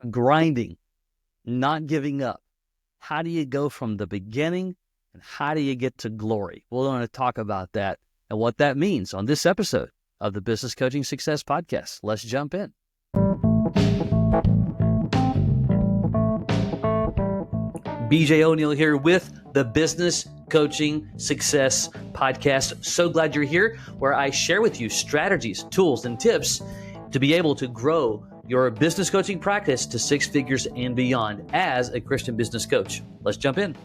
grinding, not giving up. How do you go from the beginning and how do you get to glory? We're going to talk about that and what that means on this episode of the Business Coaching Success Podcast. Let's jump in. BJ O'Neill here with the Business Coaching Success Podcast. So glad you're here, where I share with you strategies, tools, and tips to be able to grow your business coaching practice to six figures and beyond as a Christian business coach. Let's jump in.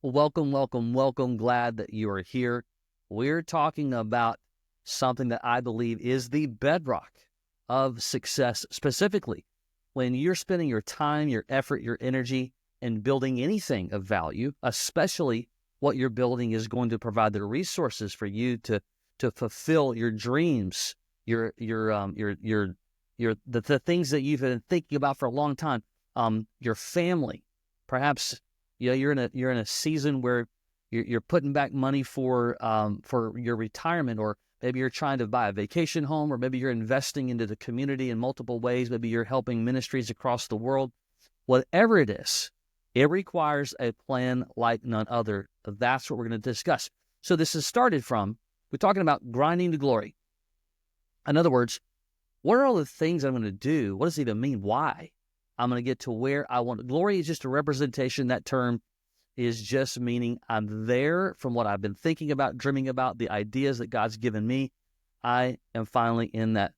Welcome. Glad that you are here. We're talking about something that I believe is the bedrock of success, specifically when you're spending your time, your effort, your energy in building anything of value, especially what you're building is going to provide the resources for you to fulfill your dreams, the things that you've been thinking about for a long time, your family. Perhaps you're in a season where you're putting back money for your retirement, or maybe you're trying to buy a vacation home, or maybe you're investing into the community in multiple ways. Maybe you're helping ministries across the world. Whatever it is, it requires a plan like none other. That's what we're going to discuss. So this is started from, we're talking about grinding to glory. In other words, what are all the things I'm going to do? What does it even mean? Why? I'm going to get to where I want. Glory is just a representation. That term is just meaning I'm there from what I've been thinking about, dreaming about, the ideas that God's given me. I am finally in that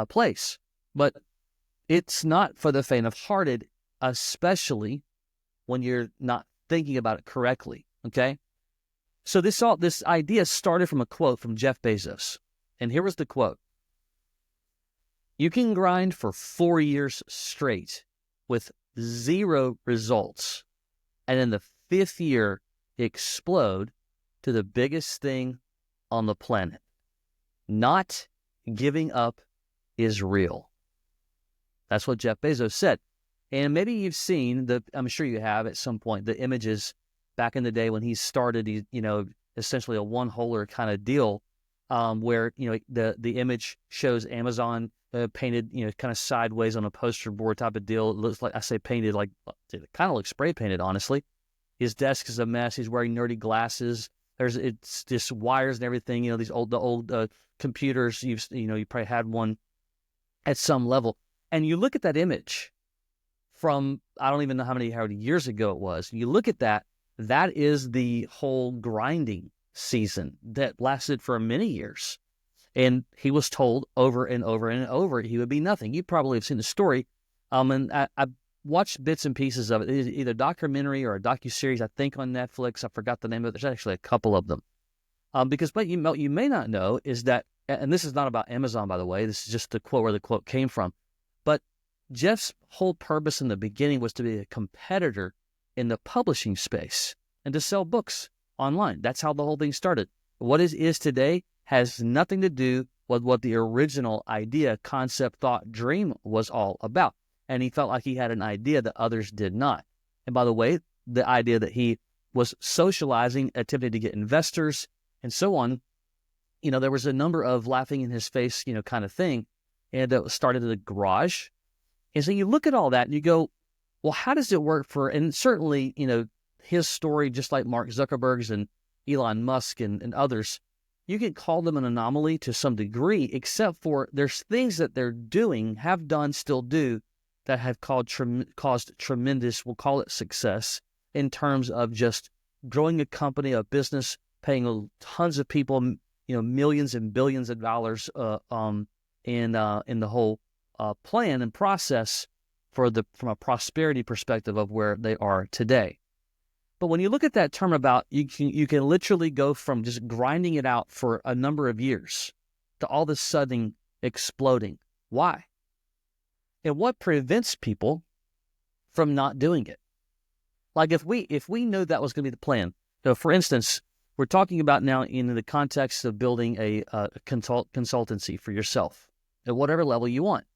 place. But it's not for the faint of hearted, especially when you're not thinking about it correctly, okay? So this idea started from a quote from Jeff Bezos. And here was the quote. You can grind for 4 years straight with zero results, and in the 5th year, explode to the biggest thing on the planet. Not giving up is real. That's what Jeff Bezos said. And maybe you've seen I'm sure you have at some point, the images back in the day when he started, essentially a one-holer kind of deal, where, the image shows Amazon painted, kind of sideways on a poster board type of deal. It looks like, I say painted, like it kind of looks spray painted, honestly. His desk is a mess. He's wearing nerdy glasses. It's just wires and everything. The old computers. You probably had one at some level. And you look at that image from, I don't even know how many years ago it was. You look at that. That is the whole grinding season that lasted for many years. And he was told over and over and over he would be nothing. You probably have seen the story. And I watched bits and pieces of it. It's either a documentary or a docuseries, I think, on Netflix. I forgot the name of it. There's actually a couple of them. Because what you may not know is that, and this is not about Amazon, by the way. This is just the quote where the quote came from. But Jeff's whole purpose in the beginning was to be a competitor in the publishing space and to sell books online. That's how the whole thing started. What is today has nothing to do with what the original idea, concept, thought, dream was all about. And he felt like he had an idea that others did not. And by the way, the idea that he was socializing, attempting to get investors and so on, there was a number of laughing in his face, kind of thing. And it started at a garage. And so you look at all that and you go, well, how does it work and certainly, his story, just like Mark Zuckerberg's and Elon Musk and others, you can call them an anomaly to some degree, except for there's things that they're doing, have done, still do, that have caused tremendous, we'll call it success, in terms of just growing a company, a business, paying tons of people, millions and billions of dollars in the whole plan and process from a prosperity perspective of where they are today. But when you look at that term about, you can literally go from just grinding it out for a number of years to all of a sudden exploding. Why? And what prevents people from not doing it? Like if we know that was going to be the plan. So for instance, we're talking about now in the context of building a consultancy for yourself at whatever level you want.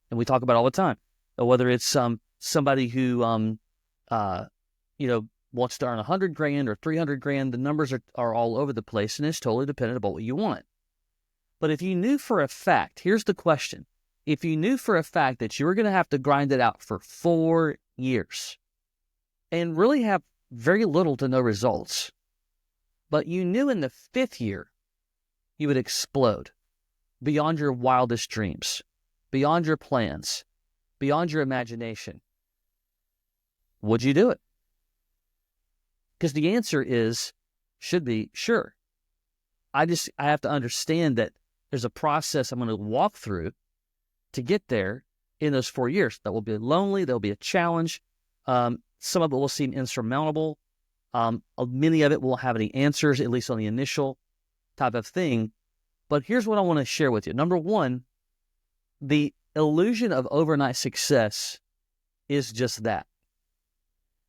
And we talk about it all the time, whether it's somebody who wants to earn $100,000 or $300,000. The numbers are all over the place, and it's totally dependent upon what you want. But if you knew for a fact, here's the question. If you knew for a fact that you were going to have to grind it out for 4 years and really have very little to no results, but you knew in the 5th year you would explode beyond your wildest dreams, beyond your plans, beyond your imagination, would you do it? Because the answer should be sure. I have to understand that there's a process I'm going to walk through to get there in those 4 years. That will be lonely. There'll be a challenge. Some of it will seem insurmountable. Many of it won't have any answers, at least on the initial type of thing. But here's what I want to share with you. Number one, the illusion of overnight success is just that.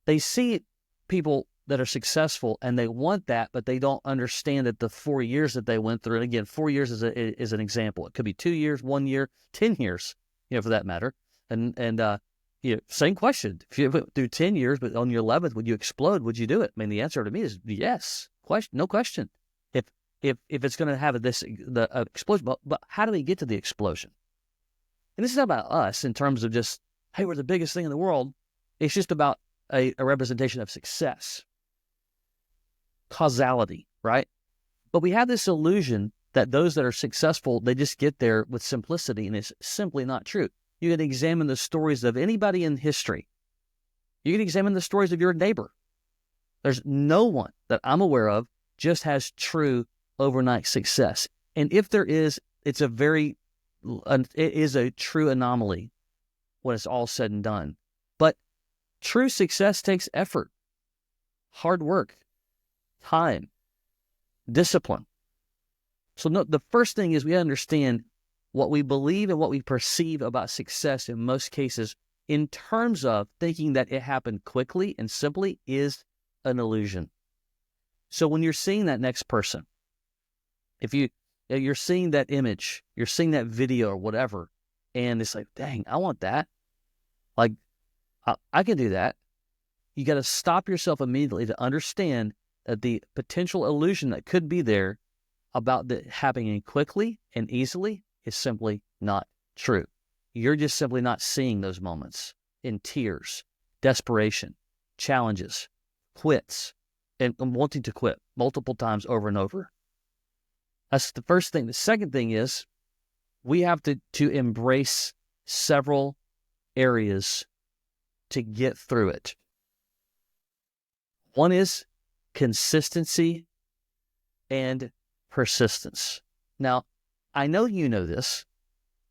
They see people that are successful and they want that, but they don't understand that the 4 years that they went through, and again, 4 years is an example. It could be 2 years, 1 year, 10 years, for that matter. And same question. If you do 10 years, but on your 11th, would you explode? Would you do it? I mean, the answer to me is yes. No question. If it's going to have the explosion, but how do we get to the explosion? And this is not about us in terms of just, hey, we're the biggest thing in the world. It's just about a representation of success. Causality, right? But we have this illusion that those that are successful, they just get there with simplicity, and it's simply not true. You can examine the stories of anybody in history. You can examine the stories of your neighbor. There's no one that I'm aware of just has true overnight success. And if there is, it is a true anomaly when it's all said and done. But true success takes effort, hard work, time, discipline. So the first thing is we understand what we believe and what we perceive about success in most cases in terms of thinking that it happened quickly and simply is an illusion. So when you're seeing that next person, if you're seeing that image, you're seeing that video or whatever, and it's like, dang, I want that. Like, I can do that. You got to stop yourself immediately to understand that the potential illusion that could be there about that happening quickly and easily is simply not true. You're just simply not seeing those moments in tears, desperation, challenges, quits, and wanting to quit multiple times over and over. That's the first thing. The second thing is we have to embrace several areas to get through it. One is consistency and persistence. Now, I know you know this.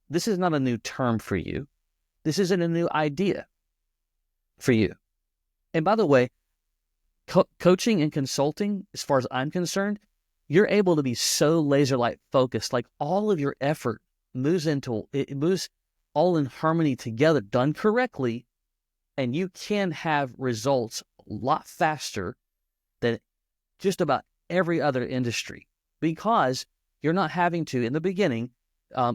This is not a new term for you. This isn't a new idea for you. And by the way, coaching and consulting, as far as I'm concerned, you're able to be so laser-like focused, like all of your effort moves all in harmony together, done correctly, and you can have results a lot faster than just about every other industry because you're not having to, in the beginning,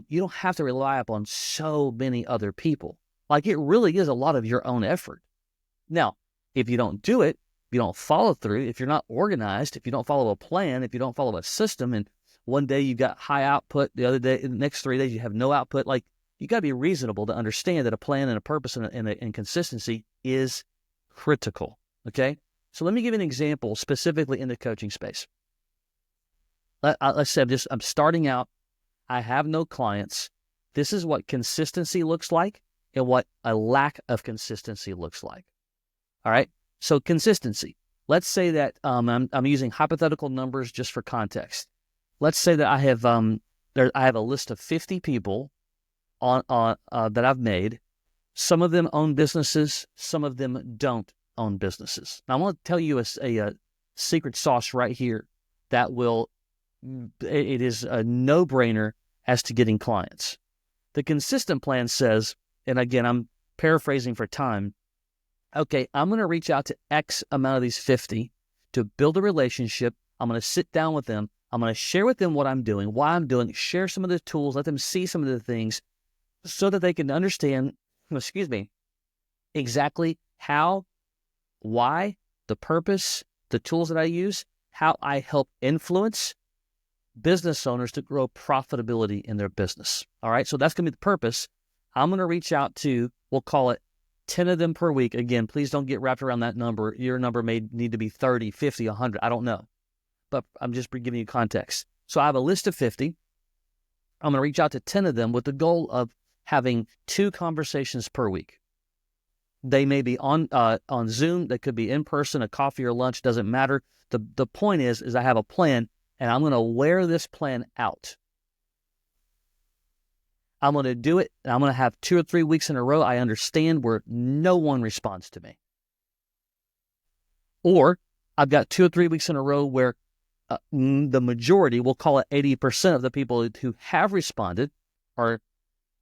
you don't have to rely upon so many other people. Like it really is a lot of your own effort. Now, if you don't do it, if you don't follow through, if you're not organized, if you don't follow a plan, if you don't follow a system, and one day you've got high output, the next 3 days you have no output, like you got to be reasonable to understand that a plan and a purpose and consistency is critical. Okay. So let me give you an example specifically in the coaching space. Let's say I'm starting out. I have no clients. This is what consistency looks like and what a lack of consistency looks like. All right. So consistency. Let's say that I'm using hypothetical numbers just for context. Let's say that I have a list of 50 people on that I've made. Some of them own businesses. Some of them don't own businesses. Now, I want to tell you a secret sauce right here that it is a no-brainer as to getting clients. The consistent plan says, and again, I'm paraphrasing for time, okay, I'm going to reach out to X amount of these 50 to build a relationship. I'm going to sit down with them. I'm going to share with them what I'm doing, why I'm doing it, share some of the tools, let them see some of the things so that they can understand, exactly how, why, the purpose, the tools that I use, how I help influence business owners to grow profitability in their business. All right, so that's going to be the purpose. I'm going to reach out to, we'll call it 10 of them per week. Again, please don't get wrapped around that number. Your number may need to be 30, 50, 100. I don't know, but I'm just giving you context. So I have a list of 50. I'm going to reach out to 10 of them with the goal of having 2 conversations per week. They may be on Zoom. They could be in person, a coffee or lunch, doesn't matter. The point is I have a plan, and I'm going to wear this plan out. I'm going to do it, and I'm going to have 2 or 3 weeks in a row I understand where no one responds to me. Or I've got 2 or 3 weeks in a row where the majority, we'll call it 80% of the people who have responded are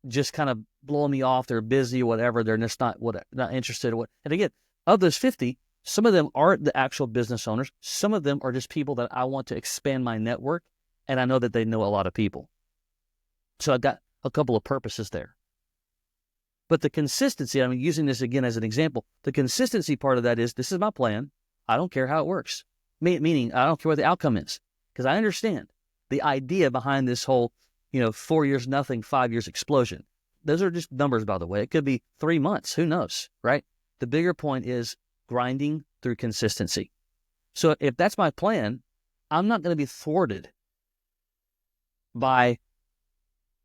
just kind of blowing me off. They're busy or whatever. They're just not interested. And again, of those 50, some of them aren't the actual business owners. Some of them are just people that I want to expand my network, and I know that they know a lot of people. So I've got a couple of purposes there. But the consistency, I'm using this again as an example, the consistency part of that is, this is my plan. I don't care how it works. Meaning, I don't care what the outcome is, because I understand the idea behind this whole, 4 years nothing, 5 years explosion. Those are just numbers, by the way. It could be 3 months. Who knows, right? The bigger point is grinding through consistency. So if that's my plan, I'm not going to be thwarted by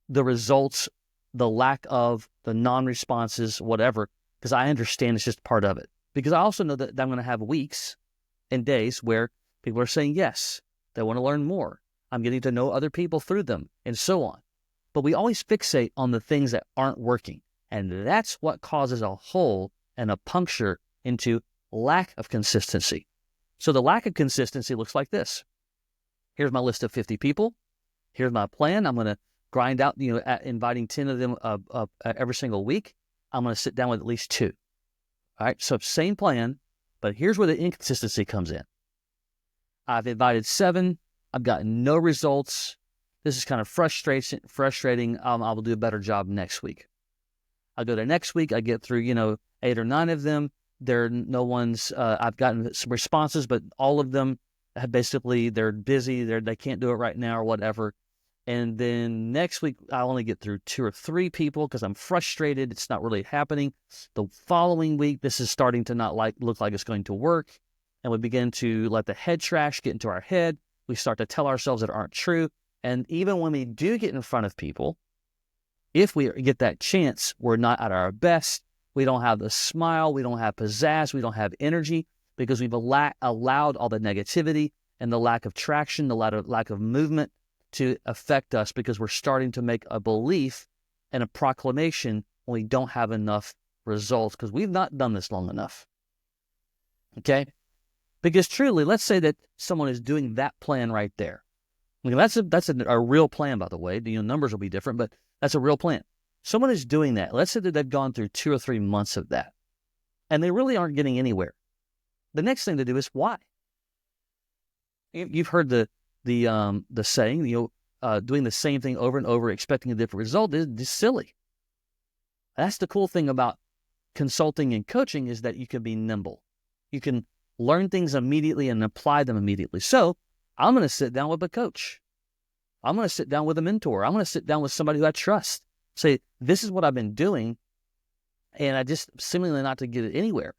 the results, the lack of, the non-responses, whatever, because I understand it's just part of it. Because I also know that I'm going to have weeks and days where people are saying yes, they want to learn more. I'm getting to know other people through them, and so on. But we always fixate on the things that aren't working. And that's what causes a hole and a puncture into lack of consistency. So the lack of consistency looks like this. Here's my list of 50 people. Here's my plan. I'm going to grind out, inviting 10 of them every single week. I'm going to sit down with at least 2. All right, so same plan, but here's where the inconsistency comes in. I've invited 7. I've gotten no results. This is kind of frustrating. I will do a better job next week. I go to next week. I get through, 8 or 9 of them. I've gotten some responses, but all of them have basically, they're busy. They can't do it right now or whatever. And then next week, I only get through 2 or 3 people because I'm frustrated. It's not really happening. The following week, this is starting to not look like it's going to work. And we begin to let the head trash get into our head. We start to tell ourselves that aren't true. And even when we do get in front of people, if we get that chance, we're not at our best. We don't have the smile. We don't have pizzazz. We don't have energy because we've allowed all the negativity and the lack of traction, the lack of movement to affect us because we're starting to make a belief and a proclamation when we don't have enough results because we've not done this long enough. Okay? Because truly, let's say that someone is doing that plan right there. That's a real plan, by the way. Numbers will be different, but that's a real plan. Someone is doing that. Let's say that they've gone through 2 or 3 months of that, and they really aren't getting anywhere. The next thing to do is why. You've heard the saying, doing the same thing over and over, expecting a different result is just silly. That's the cool thing about consulting and coaching is that you can be nimble. You can learn things immediately and apply them immediately. So I'm going to sit down with a coach. I'm going to sit down with a mentor. I'm going to sit down with somebody who I trust. Say, this is what I've been doing, and I just seemingly not to get it anywhere.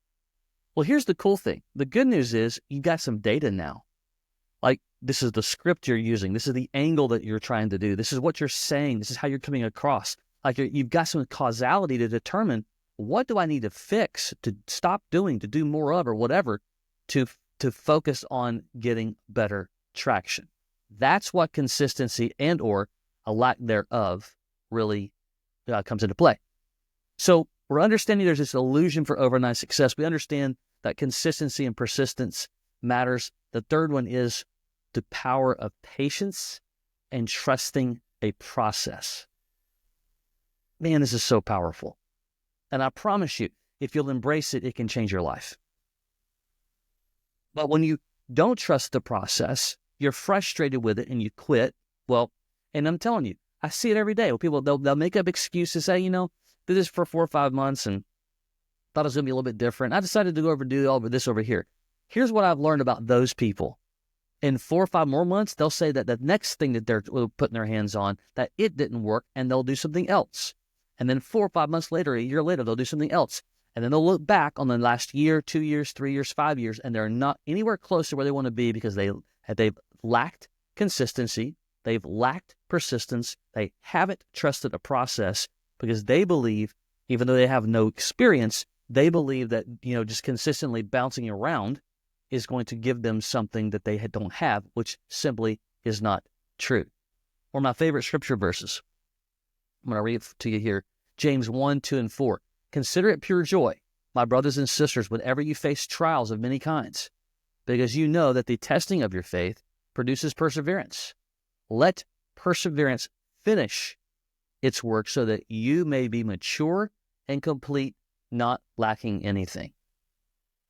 Well, here's the cool thing. The good news is you got some data now. Like, this is the script you're using. This is the angle that you're trying to do. This is what you're saying. This is how you're coming across. Like, you've got some causality to determine what do I need to fix, to stop doing, to do more of, or whatever, to focus on getting better traction. That's what consistency and or a lack thereof really comes into play. So we're understanding there's this illusion for overnight success. We understand that consistency and persistence matters. The third one is the power of patience and trusting a process. Man, this is so powerful. And I promise you, if you'll embrace it, it can change your life. But when you don't trust the process, you're frustrated with it and you quit. Well, and I'm telling you, I see it every day. Well, people, they'll make up excuses, say, did this for 4 or 5 months and thought it was going to be a little bit different. I decided to go over do all of this over here. Here's what I've learned about those people In 4 or 5 more months, they'll say that the next thing that they're putting their hands on, that it didn't work, and they'll do something else. And then 4 or 5 months later, a year later, they'll do something else. And then they'll look back on the last year, 2 years, 3 years, 5 years, and they're not anywhere close to where they want to be because they've lacked consistency, they've lacked persistence, they haven't trusted a process because they believe, even though they have no experience, they believe that, just consistently bouncing around is going to give them something that they don't have, which simply is not true. One of my favorite scripture verses, I'm going to read it to you here. James 1, 2, and 4. Consider it pure joy, my brothers and sisters, whenever you face trials of many kinds, because you know that the testing of your faith produces perseverance. Let perseverance finish its work so that you may be mature and complete, not lacking anything.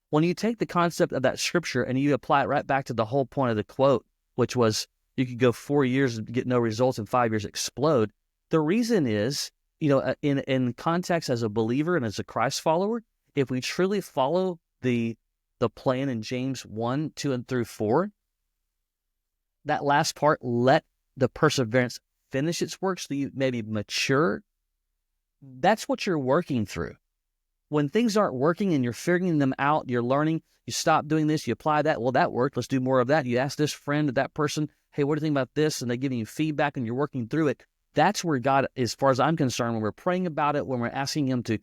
When you take the concept of that scripture and you apply it right back to the whole point of the quote, which was you could go 4 years and get no results and 5 years explode. The reason is, in context as a believer and as a Christ follower, if we truly follow the plan in James 1, 2, and through 4, that last part, let the perseverance finish its work so you may be mature, that's what you're working through. When things aren't working and you're figuring them out, you're learning, you stop doing this, you apply that, well, that worked, let's do more of that. You ask this friend or that person, hey, what do you think about this? And they're giving you feedback and you're working through it. That's where God, as far as I'm concerned, when we're praying about it, when we're asking Him to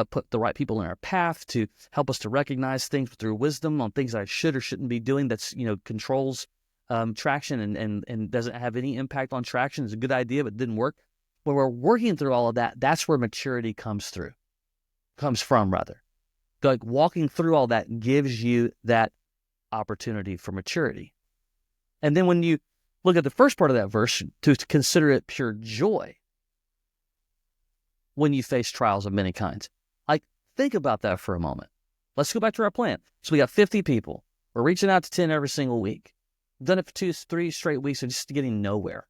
put the right people in our path, to help us to recognize things through wisdom on things I should or shouldn't be doing, that's, controls traction and doesn't have any impact on traction. It's a good idea, but it didn't work. When we're working through all of that, that's where maturity comes from. Like walking through all that gives you that opportunity for maturity. And then when you look at the first part of that verse, to consider it pure joy when you face trials of many kinds. Like, think about that for a moment. Let's go back to our plan. So we got 50 people. We're reaching out to 10 every single week. Done it for 2, 3 straight weeks and just getting nowhere.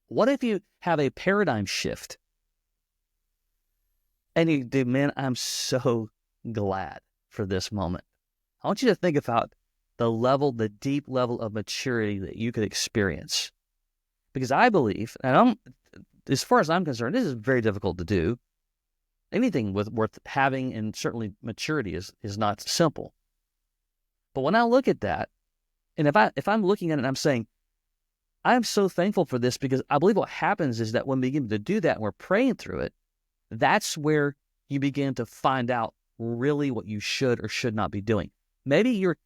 What if you have a paradigm shift? And you do, man, I'm so glad for this moment. I want you to think about the deep level of maturity that you could experience. Because I believe, and as far as I'm concerned, this is very difficult to do. Anything worth having, and certainly maturity is not simple. But when I look at that, and if I'm looking at it and I'm saying, I'm so thankful for this, because I believe what happens is that when we begin to do that and we're praying through it, that's where you begin to find out really what you should or should not be doing. Maybe you're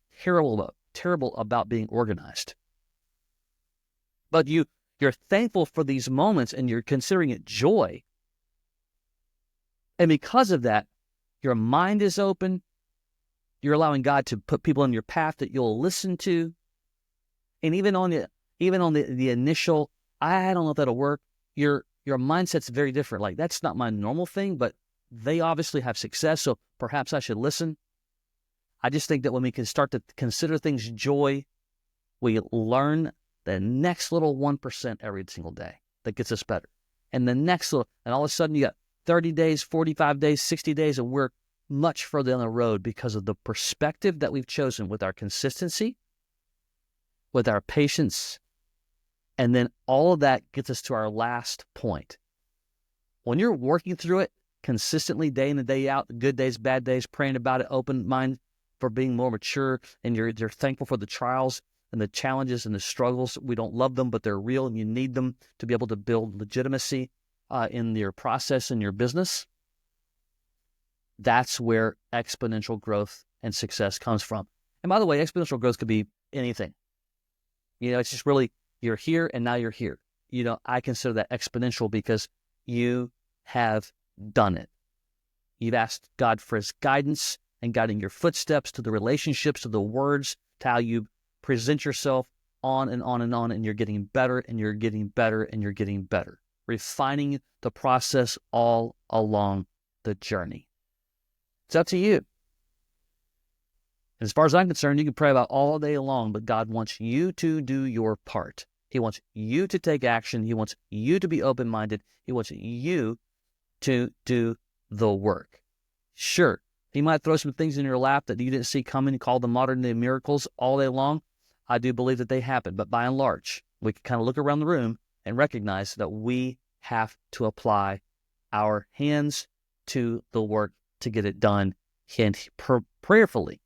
terrible about being organized, but you're thankful for these moments and you're considering it joy. And because of that, your mind is open. You're allowing God to put people in your path that you'll listen to. And even on the initial, I don't know if that'll work, your mindset's very different. Like, that's not my normal thing, but they obviously have success, so perhaps I should listen. I just think that when we can start to consider things joy, we learn the next little 1% every single day that gets us better. And the next little, and all of a sudden you got 30 days, 45 days, 60 days, and we're much further down the road because of the perspective that we've chosen with our consistency, with our patience, and then all of that gets us to our last point. When you're working through it consistently, day in and day out, good days, bad days, praying about it, open mind for being more mature, and you're thankful for the trials and the challenges and the struggles. We don't love them, but they're real, and you need them to be able to build legitimacy in your process and your business. That's where exponential growth and success comes from. And by the way, exponential growth could be anything. It's just really, you're here and now you're here. I consider that exponential because you have done it. You've asked God for His guidance and guiding your footsteps to the relationships, to the words, to how you present yourself, on and on and on, and you're getting better and you're getting better and you're getting better. Refining the process all along the journey. It's up to you. As far as I'm concerned, you can pray about all day long, but God wants you to do your part. He wants you to take action. He wants you to be open-minded. He wants you to do the work. Sure, He might throw some things in your lap that you didn't see coming, call them modern-day miracles all day long. I do believe that they happen. But by and large, we can kind of look around the room and recognize that we have to apply our hands to the work to get it done. And prayerfully,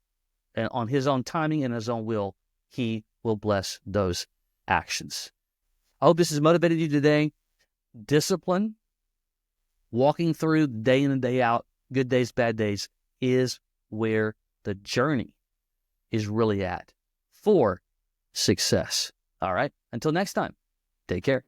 and on his own timing and his own will, he will bless those actions. I hope this has motivated you today. Discipline, walking through day in and day out, good days, bad days, is where the journey is really at for success. All right. Until next time, take care.